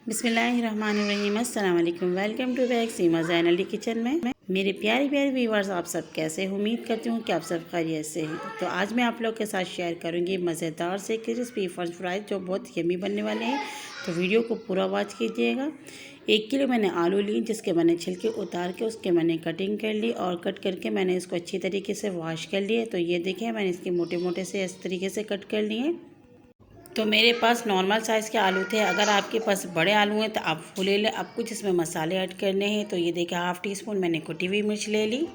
बिस्मिल्लाहिर्रहमानिर्रहीम। अस्सलाम वालेकुम। Welcome to back Seema Zain Ali kitchen में। मेरे प्यारे प्यारे व्यूवर्स, आप सब कैसे हैं? उम्मीद करती हूँ कि आप सब खैरियत से हैं। तो आज मैं आप लोग के साथ शेयर करूँगी मज़ेदार से क्रिस्पी फ्रेंच फ्राइज़ जो बहुत यम्मी बनने वाले हैं। तो वीडियो को पूरा वॉच कीजिएगा। 1 किलो मैंने आलू ली, जिसके मैंने छिलके उतार के उसके मैंने कटिंग कर ली और कट करके मैंने इसको अच्छी तरीके से वॉश कर लिए। तो ये देखें, मैंने इसके मोटे मोटे से इस तरीके से कट कर लिए। तो मेरे पास नॉर्मल साइज़ के आलू थे। अगर आपके पास बड़े आलू हैं तो आप वो ले लें। अब कुछ इसमें मसाले ऐड करने हैं। तो ये देखिए, हाफ़ टी स्पून मैंने कुटी हुई मिर्च ले ली,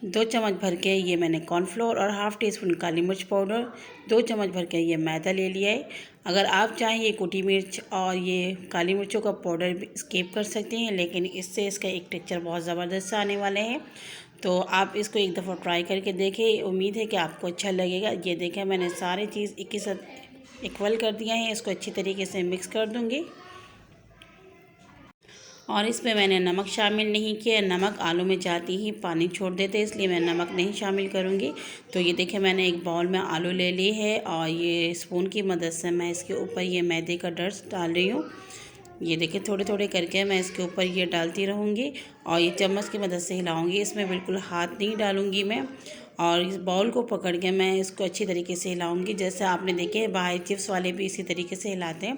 2 चम्मच भर के ये मैंने कॉर्नफ्लोर और हाफ़ टी स्पून काली मिर्च पाउडर, 2 चम्मच भर के ये मैदा ले लिया है। अगर आप चाहें ये कुटी मिर्च और ये काली मिर्चों का पाउडर भी स्किप कर सकते हैं, लेकिन इससे इसका एक टेक्सचर बहुत ज़बरदस्त आने वाले हैं। तो आप इसको एक दफ़ा ट्राई करके देखें, उम्मीद है कि आपको अच्छा लगेगा। ये देखें, मैंने सारी चीज़ एक ही साथ इक्वल कर दिया है। इसको अच्छी तरीके से मिक्स कर दूंगी और इसमें मैंने नमक शामिल नहीं किया। नमक आलू में जाते ही पानी छोड़ देते, इसलिए मैं नमक नहीं शामिल करूंगी। तो ये देखें, मैंने एक बाउल में आलू ले ली है और ये स्पून की मदद से मैं इसके ऊपर ये मैदे का डस्ट डाल रही हूँ। ये देखिए, थोड़े थोड़े करके मैं इसके ऊपर ये डालती रहूँगी और ये चम्मच की मदद से हिलाऊंगी। इसमें बिल्कुल हाथ नहीं डालूंगी मैं, और इस बाउल को पकड़ के मैं इसको अच्छी तरीके से हिलाऊंगी। जैसे आपने देखे बाहर चिप्स वाले भी इसी तरीके से हिलाते हैं।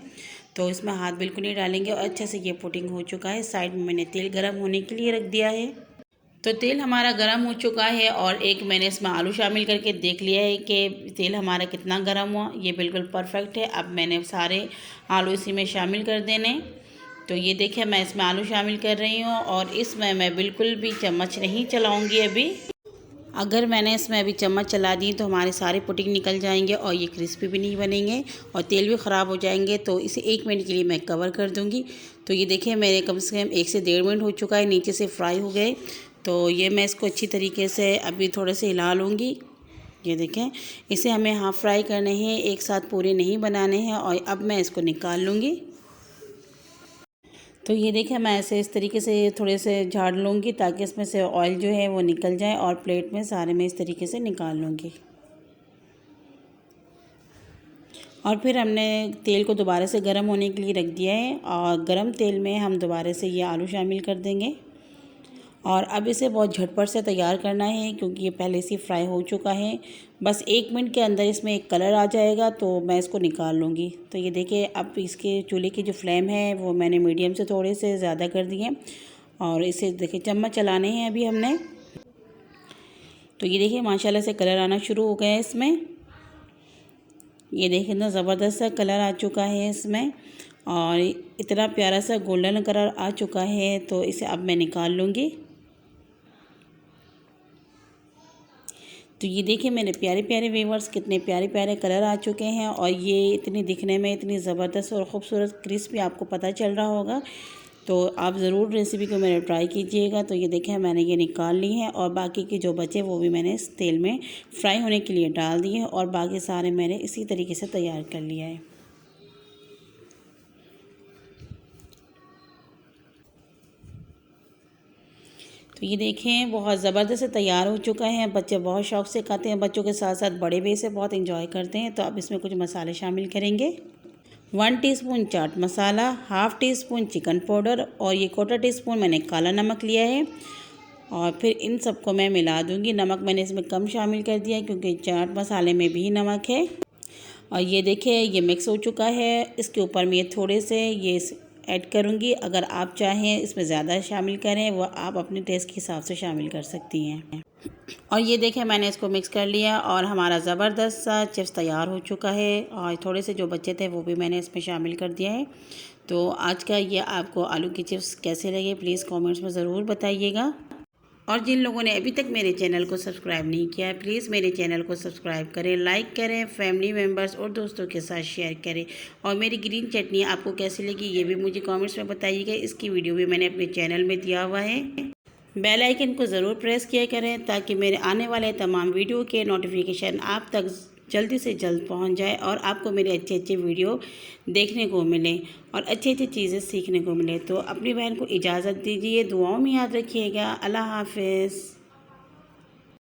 तो इसमें हाथ बिल्कुल नहीं डालेंगे और अच्छे से ये पुडिंग हो चुका है। साइड में मैंने तेल गरम होने के लिए रख दिया है। तो तेल हमारा गरम हो चुका है और एक मैंने इसमें आलू शामिल करके देख लिया है कि तेल हमारा कितना गरम हुआ। ये बिल्कुल परफेक्ट है। अब मैंने सारे आलू इसी में शामिल कर देने। तो ये देखिए, मैं इसमें आलू शामिल कर रही हूँ और इसमें मैं बिल्कुल भी चम्मच नहीं चलाऊँगी अभी। अगर मैंने इसमें अभी चम्मच चला दी तो हमारे सारे पुडिंग निकल जाएंगे और ये क्रिस्पी भी नहीं बनेंगे और तेल भी ख़राब हो जाएंगे। तो इसे 1 मिनट के लिए मैं कवर कर दूंगी। तो ये देखिए, मेरे कम से कम 1 से 1.5 मिनट हो चुका है, नीचे से फ्राई हो गए। तो ये मैं इसको अच्छी तरीके से अभी थोड़े से हिला लूँगी। ये देखें, इसे हमें हाफ़ फ्राई करने हैं, एक साथ पूरे नहीं बनाने हैं। और अब मैं इसको निकाल लूँगी। तो ये देखिए, मैं ऐसे इस तरीके से थोड़े से झाड़ लूँगी ताकि इसमें से ऑयल जो है वो निकल जाए और प्लेट में सारे मैं इस तरीके से निकाल लूँगी। और फिर हमने तेल को दोबारा से गर्म होने के लिए रख दिया है और गर्म तेल में हम दोबारा से ये आलू शामिल कर देंगे। और अब इसे बहुत झटपट से तैयार करना है क्योंकि ये पहले से फ्राई हो चुका है। बस 1 मिनट के अंदर इसमें एक कलर आ जाएगा तो मैं इसको निकाल लूँगी। तो ये देखिए, अब इसके चूल्हे की जो फ्लेम है वो मैंने मीडियम से थोड़े से ज़्यादा कर दिए और इसे देखिए चम्मच चलाने हैं अभी हमने। तो ये देखिए, माशाल्लाह से कलर आना शुरू हो गया है इसमें। ये देखिए, इतना ज़बरदस्त सा कलर आ चुका है इसमें और इतना प्यारा सा गोल्डन कलर आ चुका है। तो इसे अब मैं निकाल लूँगी। तो ये देखिए, मेरे प्यारे प्यारे व्यूअर्स, कितने प्यारे प्यारे कलर आ चुके हैं और ये इतनी दिखने में इतनी ज़बरदस्त और ख़ूबसूरत क्रिस्पी आपको पता चल रहा होगा। तो आप ज़रूर रेसिपी को मेरे ट्राई कीजिएगा। तो ये देखें, मैंने ये निकाल ली है और बाकी के जो बचे वो भी मैंने इस तेल में फ्राई होने के लिए डाल दिए और बाकी सारे मैंने इसी तरीके से तैयार कर लिया है। तो ये देखें, बहुत ज़बरदस्त से तैयार हो चुका है। बच्चे बहुत शौक़ से खाते हैं, बच्चों के साथ साथ बड़े भी इसे बहुत एंजॉय करते हैं। तो अब इसमें कुछ मसाले शामिल करेंगे। 1 teaspoon chaat masala, half teaspoon chicken powder और ये 1/4 टीस्पून मैंने काला नमक लिया है। और फिर इन सबको मैं मिला दूंगी। नमक मैंने इसमें कम शामिल कर दिया है क्योंकि चाट मसाले में भी नमक है। और ये देखिए, ये मिक्स हो चुका है। इसके ऊपर मैं थोड़े से ये ऐड करूँगी। अगर आप चाहें इसमें ज़्यादा शामिल करें, वो आप अपने टेस्ट के हिसाब से शामिल कर सकती हैं। और ये देखें, मैंने इसको मिक्स कर लिया और हमारा ज़बरदस्त सा चिप्स तैयार हो चुका है। और थोड़े से जो बच्चे थे वो भी मैंने इसमें शामिल कर दिया है। तो आज का ये आपको आलू की चिप्स कैसे लगे, प्लीज़ कमेंट्स में ज़रूर बताइएगा। और जिन लोगों ने अभी तक मेरे चैनल को सब्सक्राइब नहीं किया है, प्लीज़ मेरे चैनल को सब्सक्राइब करें, लाइक करें, फैमिली मेम्बर्स और दोस्तों के साथ शेयर करें। और मेरी ग्रीन चटनी आपको कैसी लगी ये भी मुझे कमेंट्स में बताइएगा। इसकी वीडियो भी मैंने अपने चैनल में दिया हुआ है। बेल आइकन को ज़रूर प्रेस किया करें ताकि मेरे आने वाले तमाम वीडियो के नोटिफिकेशन आप तक जल्दी से जल्द पहुंच जाए और आपको मेरे अच्छे अच्छे वीडियो देखने को मिले और अच्छी अच्छी चीज़ें सीखने को मिले। तो अपनी बहन को इजाज़त दीजिए, दुआओं में याद रखिएगा। अल्लाह हाफ़िज़।